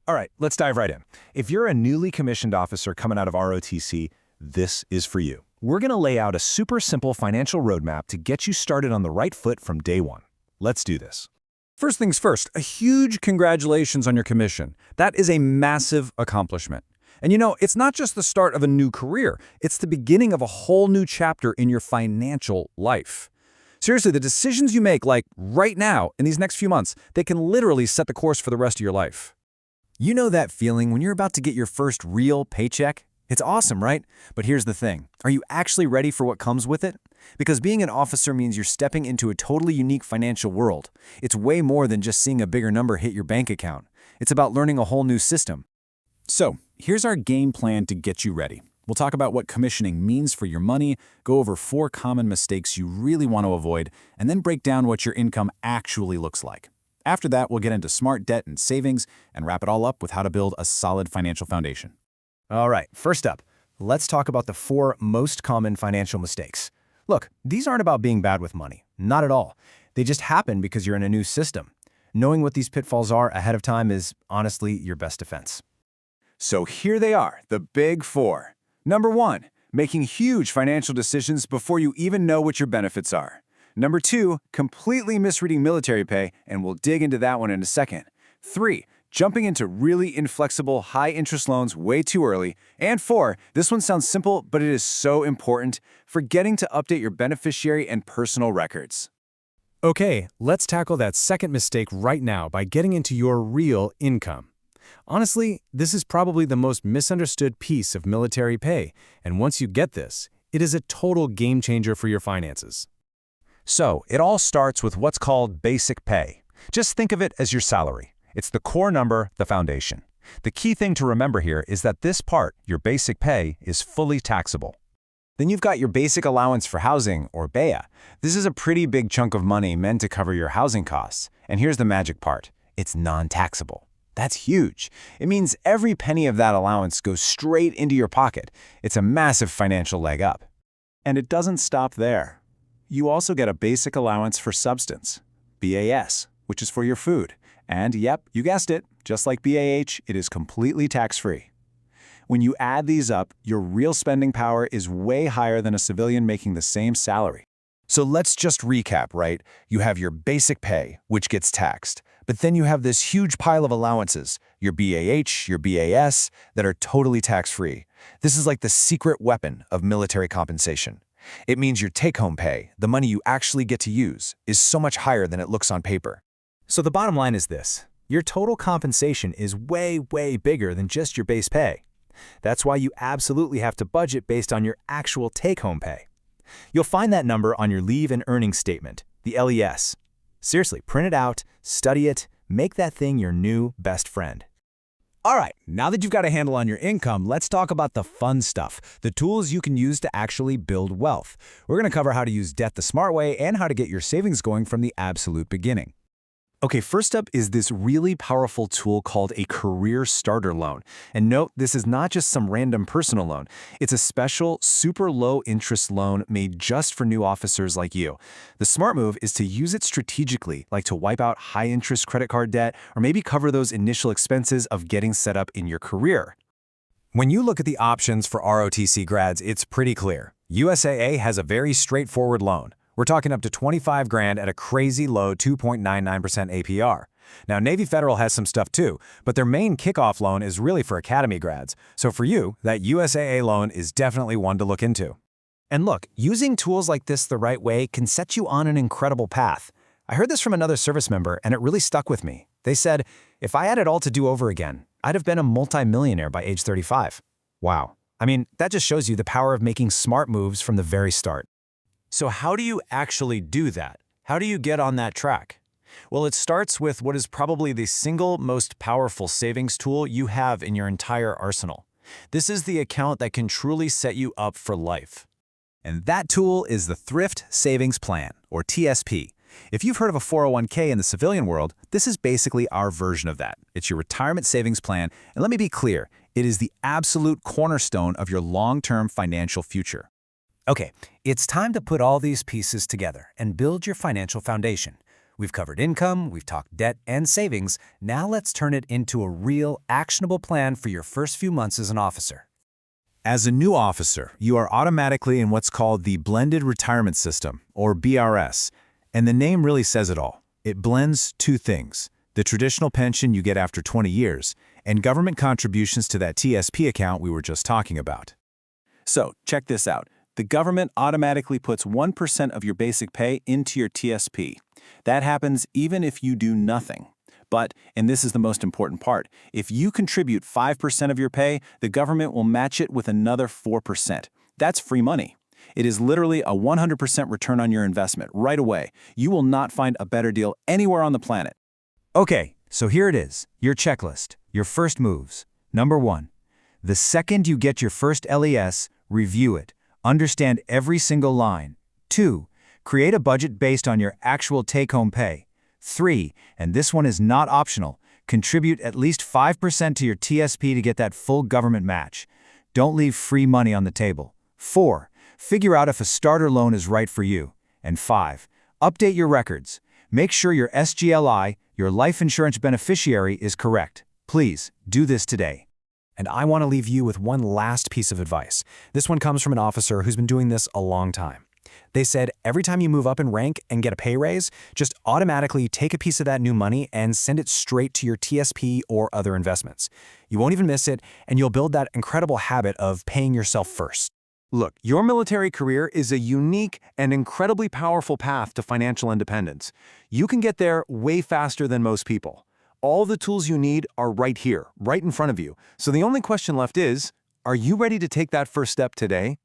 All right, let's dive right in. If you're a newly commissioned officer coming out of ROTC, this is for you. We're going to lay out a super simple financial roadmap to get you started on the right foot from day one. Let's do this. First things first, a huge congratulations on your commission. That is a massive accomplishment. And you know, it's not just the start of a new career, it's the beginning of a whole new chapter in your financial life. Seriously, the decisions you make, like right now, in these next few months, they can literally set the course for the rest of your life. You know that feeling when you're about to get your first real paycheck? It's awesome, right? But here's the thing. Are you actually ready for what comes with it? Because being an officer means you're stepping into a totally unique financial world. It's way more than just seeing a bigger number hit your bank account. It's about learning a whole new system. So, here's our game plan to get you ready. We'll talk about what commissioning means for your money, go over 4 common mistakes you really want to avoid, and then break down what your income actually looks like. After that, we'll get into smart debt and savings and wrap it all up with how to build a solid financial foundation. All right, first up, let's talk about the 4 most common financial mistakes. Look, these aren't about being bad with money. Not at all. They just happen because you're in a new system. Knowing what these pitfalls are ahead of time is, honestly, your best defense. So here they are, the big 4. Number 1, making huge financial decisions before you even know what your benefits are. Number 2, completely misreading military pay, and we'll dig into that one in a second. 3, jumping into really inflexible, high-interest loans way too early. And 4, this one sounds simple, but it is so important, forgetting to update your beneficiary and personal records. Okay, let's tackle that second mistake right now by getting into your real income. Honestly, this is probably the most misunderstood piece of military pay, and once you get this, it is a total game changer for your finances. So, it all starts with what's called basic pay. Just think of it as your salary. It's the core number, the foundation. The key thing to remember here is that this part, your basic pay, is fully taxable. Then you've got your basic allowance for housing, or BEA. This is a pretty big chunk of money meant to cover your housing costs. And here's the magic part. It's non-taxable. That's huge. It means every penny of that allowance goes straight into your pocket. It's a massive financial leg up. And it doesn't stop there. You also get a basic allowance for substance, BAS, which is for your food. And yep, you guessed it, just like BAH, it is completely tax-free. When you add these up, your real spending power is way higher than a civilian making the same salary. So let's just recap, right? You have your basic pay, which gets taxed. But then you have this huge pile of allowances, your BAH, your BAS, that are totally tax-free. This is like the secret weapon of military compensation. It means your take-home pay, the money you actually get to use, is so much higher than it looks on paper. So the bottom line is this. Your total compensation is way, way bigger than just your base pay. That's why you absolutely have to budget based on your actual take-home pay. You'll find that number on your leave and earnings statement, the LES. Seriously, print it out, study it, make that thing your new best friend. All right, now that you've got a handle on your income, let's talk about the fun stuff, the tools you can use to actually build wealth. We're going to cover how to use debt the smart way and how to get your savings going from the absolute beginning. Okay, first up is this really powerful tool called a career starter loan. And note, this is not just some random personal loan. It's a special, super low interest loan made just for new officers like you. The smart move is to use it strategically, like to wipe out high interest credit card debt or maybe cover those initial expenses of getting set up in your career. When you look at the options for ROTC grads, it's pretty clear. USAA has a very straightforward loan. We're talking up to $25,000 at a crazy low 2.99% APR. Now, Navy Federal has some stuff too, but their main kickoff loan is really for academy grads. So for you, that USAA loan is definitely one to look into. And look, using tools like this the right way can set you on an incredible path. I heard this from another service member, and it really stuck with me. They said, if I had it all to do over again, I'd have been a multi-millionaire by age 35. Wow. I mean, that just shows you the power of making smart moves from the very start. So how do you actually do that? How do you get on that track? Well, it starts with what is probably the single most powerful savings tool you have in your entire arsenal. This is the account that can truly set you up for life. And that tool is the Thrift Savings Plan, or TSP. If you've heard of a 401k in the civilian world, this is basically our version of that. It's your retirement savings plan, and let me be clear, it is the absolute cornerstone of your long-term financial future. Okay, it's time to put all these pieces together and build your financial foundation. We've covered income, we've talked debt and savings. Now let's turn it into a real, actionable plan for your first few months as an officer. As a new officer, you are automatically in what's called the Blended Retirement System, or BRS, and the name really says it all. It blends two things: the traditional pension you get after 20 years, and government contributions to that TSP account we were just talking about. So, check this out. The government automatically puts 1% of your basic pay into your TSP. That happens even if you do nothing. But, and this is the most important part, if you contribute 5% of your pay, the government will match it with another 4%. That's free money. It is literally a 100% return on your investment right away. You will not find a better deal anywhere on the planet. Okay, so here it is, your checklist, your first moves. Number 1, the second you get your first LES, review it. Understand every single line. 2, create a budget based on your actual take-home pay. 3, and this one is not optional, contribute at least 5% to your TSP to get that full government match. Don't leave free money on the table. 4, figure out if a starter loan is right for you. And 5, update your records. Make sure your SGLI, your life insurance beneficiary, is correct. Please, do this today. And I want to leave you with one last piece of advice. This one comes from an officer who's been doing this a long time. They said every time you move up in rank and get a pay raise, just automatically take a piece of that new money and send it straight to your TSP or other investments. You won't even miss it, and you'll build that incredible habit of paying yourself first. Look, your military career is a unique and incredibly powerful path to financial independence. You can get there way faster than most people. All the tools you need are right here, right in front of you. So the only question left is, are you ready to take that first step today?